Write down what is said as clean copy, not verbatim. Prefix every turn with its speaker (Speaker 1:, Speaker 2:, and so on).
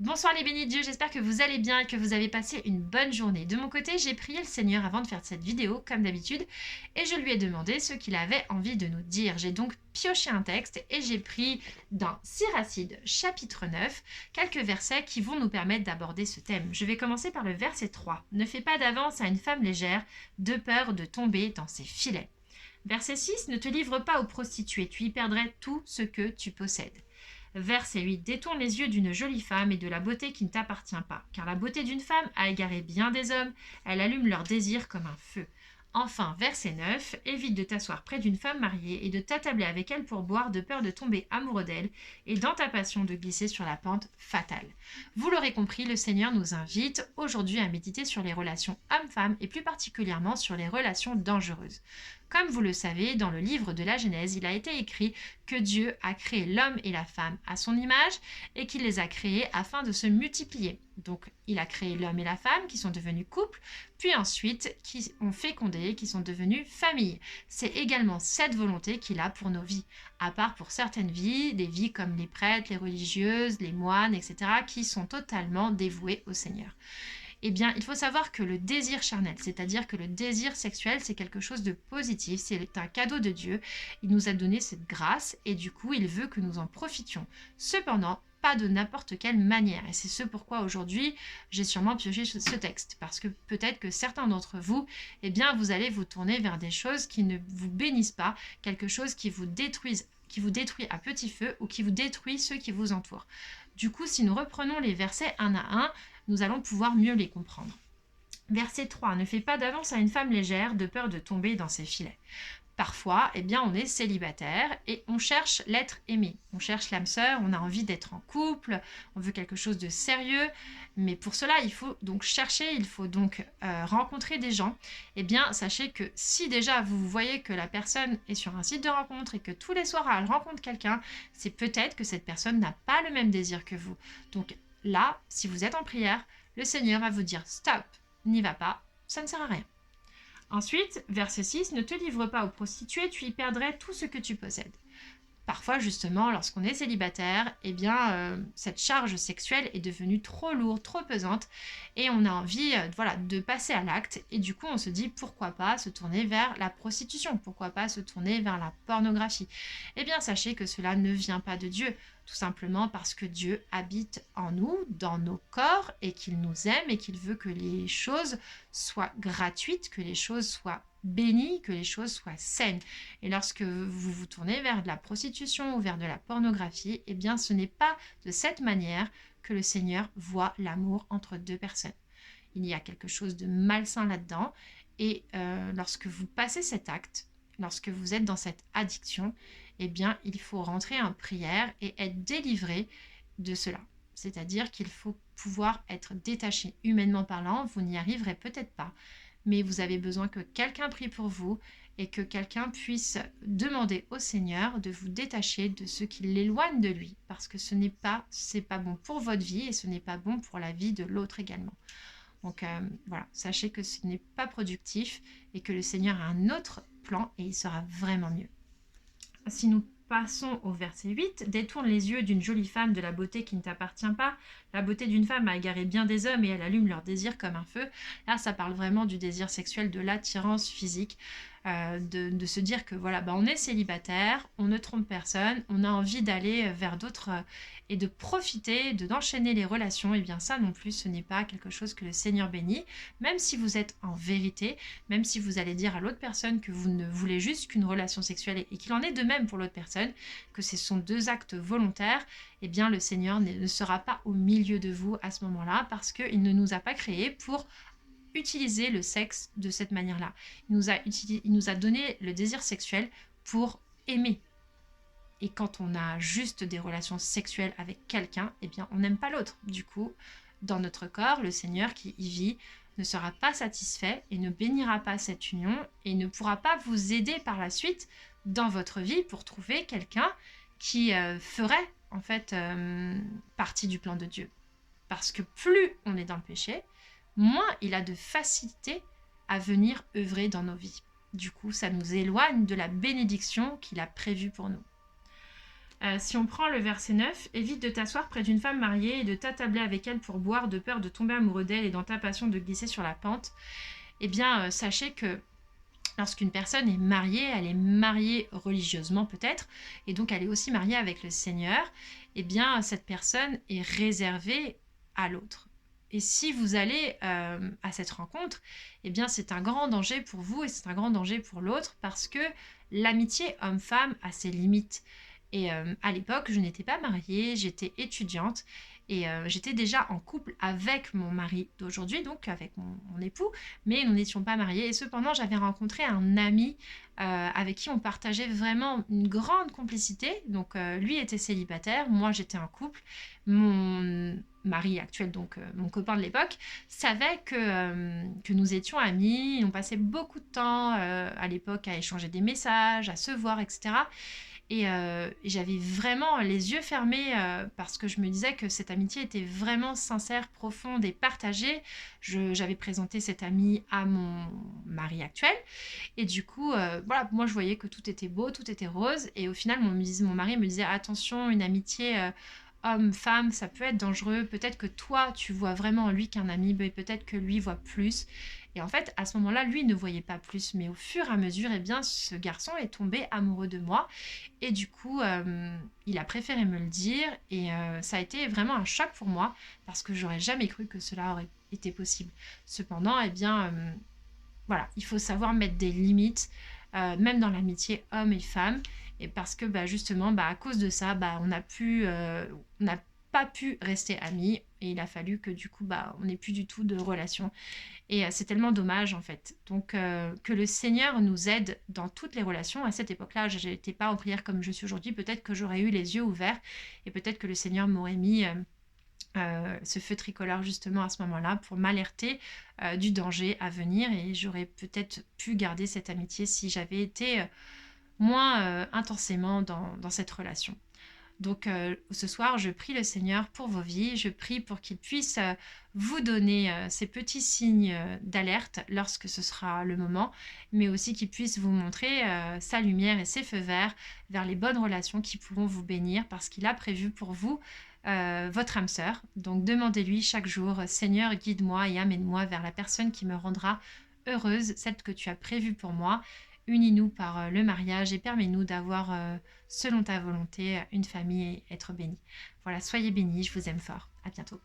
Speaker 1: Bonsoir les bénis de Dieu, j'espère que vous allez bien et que vous avez passé une bonne journée. De mon côté, j'ai prié le Seigneur avant de faire cette vidéo, comme d'habitude, et je lui ai demandé ce qu'il avait envie de nous dire. J'ai donc pioché un texte et j'ai pris dans Siracide, chapitre 9, quelques versets qui vont nous permettre d'aborder ce thème. Je vais commencer par le verset 3. Ne fais pas d'avance à une femme légère, de peur de tomber dans ses filets. Verset 6. Ne te livre pas aux prostituées, tu y perdrais tout ce que tu possèdes. Verset 8. Détourne les yeux d'une jolie femme et de la beauté qui ne t'appartient pas, car la beauté d'une femme a égaré bien des hommes, elle allume leur désir comme un feu. Enfin, verset 9. Évite de t'asseoir près d'une femme mariée et de t'attabler avec elle pour boire de peur de tomber amoureux d'elle et dans ta passion de glisser sur la pente fatale. Vous l'aurez compris, le Seigneur nous invite aujourd'hui à méditer sur les relations hommes-femmes et plus particulièrement sur les relations dangereuses. Comme vous le savez, dans le livre de la Genèse, il a été écrit que Dieu a créé l'homme et la femme à son image et qu'il les a créés afin de se multiplier. Donc, il a créé l'homme et la femme qui sont devenus couple, puis ensuite qui ont fécondé, qui sont devenus famille. C'est également cette volonté qu'il a pour nos vies, à part pour certaines vies, des vies comme les prêtres, les religieuses, les moines, etc., qui sont totalement dévoués au Seigneur. Eh bien, il faut savoir que le désir charnel, c'est-à-dire que le désir sexuel, c'est quelque chose de positif, c'est un cadeau de Dieu. Il nous a donné cette grâce et du coup, il veut que nous en profitions. Cependant, pas de n'importe quelle manière. Et c'est ce pourquoi aujourd'hui, j'ai sûrement pioché ce texte. Parce que peut-être que certains d'entre vous, eh bien, vous allez vous tourner vers des choses qui ne vous bénissent pas, quelque chose qui vous détruit à petit feu ou qui vous détruit ceux qui vous entourent. Du coup, si nous reprenons les versets un à un, nous allons pouvoir mieux les comprendre. Verset 3. Ne fais pas d'avance à une femme légère de peur de tomber dans ses filets. Parfois, eh bien, on est célibataire et on cherche l'être aimé. On cherche l'âme sœur, on a envie d'être en couple, on veut quelque chose de sérieux. Mais pour cela, il faut donc chercher, il faut donc rencontrer des gens. Eh bien, sachez que si déjà vous voyez que la personne est sur un site de rencontre et que tous les soirs elle rencontre quelqu'un, c'est peut-être que cette personne n'a pas le même désir que vous. Donc là, si vous êtes en prière, le Seigneur va vous dire stop, n'y va pas, ça ne sert à rien. Ensuite, verset 6, ne te livre pas aux prostituées, tu y perdrais tout ce que tu possèdes. Parfois, justement, lorsqu'on est célibataire, eh bien, cette charge sexuelle est devenue trop lourde, trop pesante, et on a envie, de passer à l'acte. Et du coup, on se dit pourquoi pas se tourner vers la prostitution, pourquoi pas se tourner vers la pornographie. Eh bien, sachez que cela ne vient pas de Dieu, tout simplement parce que Dieu habite en nous, dans nos corps, et qu'il nous aime et qu'il veut que les choses soient gratuites, que les choses soient bénies, que les choses soient saines. Et lorsque vous vous tournez vers de la prostitution ou vers de la pornographie, eh bien ce n'est pas de cette manière que le Seigneur voit l'amour entre deux personnes. Il y a quelque chose de malsain là-dedans et lorsque vous passez cet acte, lorsque vous êtes dans cette addiction, eh bien il faut rentrer en prière et être délivré de cela. C'est-à-dire qu'il faut pouvoir être détaché humainement parlant, vous n'y arriverez peut-être pas, mais vous avez besoin que quelqu'un prie pour vous et que quelqu'un puisse demander au Seigneur de vous détacher de ce qui l'éloigne de lui, parce que c'est pas bon pour votre vie et ce n'est pas bon pour la vie de l'autre également. Donc voilà, sachez que ce n'est pas productif et que le Seigneur a un autre plan et il sera vraiment mieux. Si nous passons au verset 8, détourne les yeux d'une jolie femme de la beauté qui ne t'appartient pas. La beauté d'une femme a égaré bien des hommes et elle allume leur désir comme un feu. Là, ça parle vraiment du désir sexuel, de l'attirance physique, de se dire que voilà, on est célibataire, on ne trompe personne, on a envie d'aller vers d'autres et de profiter, d'enchaîner les relations. Et bien ça non plus, ce n'est pas quelque chose que le Seigneur bénit, même si vous êtes en vérité, même si vous allez dire à l'autre personne que vous ne voulez juste qu'une relation sexuelle et qu'il en est de même pour l'autre personne, que ce sont deux actes volontaires, eh bien le Seigneur ne sera pas au milieu de vous à ce moment-là parce qu'il ne nous a pas créés pour utiliser le sexe de cette manière-là. Il nous a donné le désir sexuel pour aimer. Et quand on a juste des relations sexuelles avec quelqu'un, eh bien on n'aime pas l'autre. Du coup, dans notre corps, le Seigneur qui y vit ne sera pas satisfait et ne bénira pas cette union et ne pourra pas vous aider par la suite dans votre vie pour trouver quelqu'un qui ferait en fait partie du plan de Dieu. Parce que plus on est dans le péché, moins il a de facilité à venir œuvrer dans nos vies. Du coup, ça nous éloigne de la bénédiction qu'il a prévue pour nous. Si on prend le verset 9, évite de t'asseoir près d'une femme mariée et de t'attabler avec elle pour boire, de peur de tomber amoureux d'elle et dans ta passion de glisser sur la pente. Eh bien, sachez que lorsqu'une personne est mariée, elle est mariée religieusement peut-être, et donc elle est aussi mariée avec le Seigneur, eh bien cette personne est réservée à l'autre. Et si vous allez à cette rencontre, eh bien c'est un grand danger pour vous et c'est un grand danger pour l'autre parce que l'amitié homme-femme a ses limites. Et à l'époque, je n'étais pas mariée, j'étais étudiante et j'étais déjà en couple avec mon mari d'aujourd'hui, donc avec mon époux, mais nous n'étions pas mariés. Et cependant, j'avais rencontré un ami avec qui on partageait vraiment une grande complicité. Donc lui était célibataire, moi j'étais en couple. Mon mari actuel, donc mon copain de l'époque, savait que nous étions amis. On passait beaucoup de temps à l'époque à échanger des messages, à se voir, etc. Et j'avais vraiment les yeux fermés parce que je me disais que cette amitié était vraiment sincère, profonde et partagée. J'avais présenté cette amie à mon mari actuel. Et du coup, voilà, moi je voyais que tout était beau, tout était rose. Et au final, mon mari me disait attention, une amitié homme-femme, ça peut être dangereux. Peut-être que toi, tu vois vraiment en lui qu'un ami, mais peut-être que lui voit plus. Et en fait, à ce moment-là, lui ne voyait pas plus. Mais au fur et à mesure, eh bien, ce garçon est tombé amoureux de moi. Et du coup, il a préféré me le dire. Et ça a été vraiment un choc pour moi parce que j'aurais jamais cru que cela aurait été possible. Cependant, eh bien, voilà, il faut savoir mettre des limites, même dans l'amitié homme et femme. Et parce que bah, justement, bah, à cause de ça, bah, on n'a pas pu rester amis. Et il a fallu que du coup, bah, on n'ait plus du tout de relation. Et c'est tellement dommage en fait. Donc que le Seigneur nous aide dans toutes les relations. À cette époque-là, je n'étais pas en prière comme je suis aujourd'hui. Peut-être que j'aurais eu les yeux ouverts et peut-être que le Seigneur m'aurait mis ce feu tricolore justement à ce moment-là pour m'alerter du danger à venir et j'aurais peut-être pu garder cette amitié si j'avais été moins intensément dans cette relation. Donc ce soir, je prie le Seigneur pour vos vies, je prie pour qu'il puisse vous donner ces petits signes d'alerte lorsque ce sera le moment, mais aussi qu'il puisse vous montrer sa lumière et ses feux verts vers les bonnes relations qui pourront vous bénir parce qu'il a prévu pour vous votre âme sœur. Donc demandez-lui chaque jour, Seigneur, guide-moi et amène-moi vers la personne qui me rendra heureuse, celle que tu as prévue pour moi. Unis-nous par le mariage et permets-nous d'avoir, selon ta volonté, une famille et être bénis. Voilà, soyez bénis, je vous aime fort. À bientôt.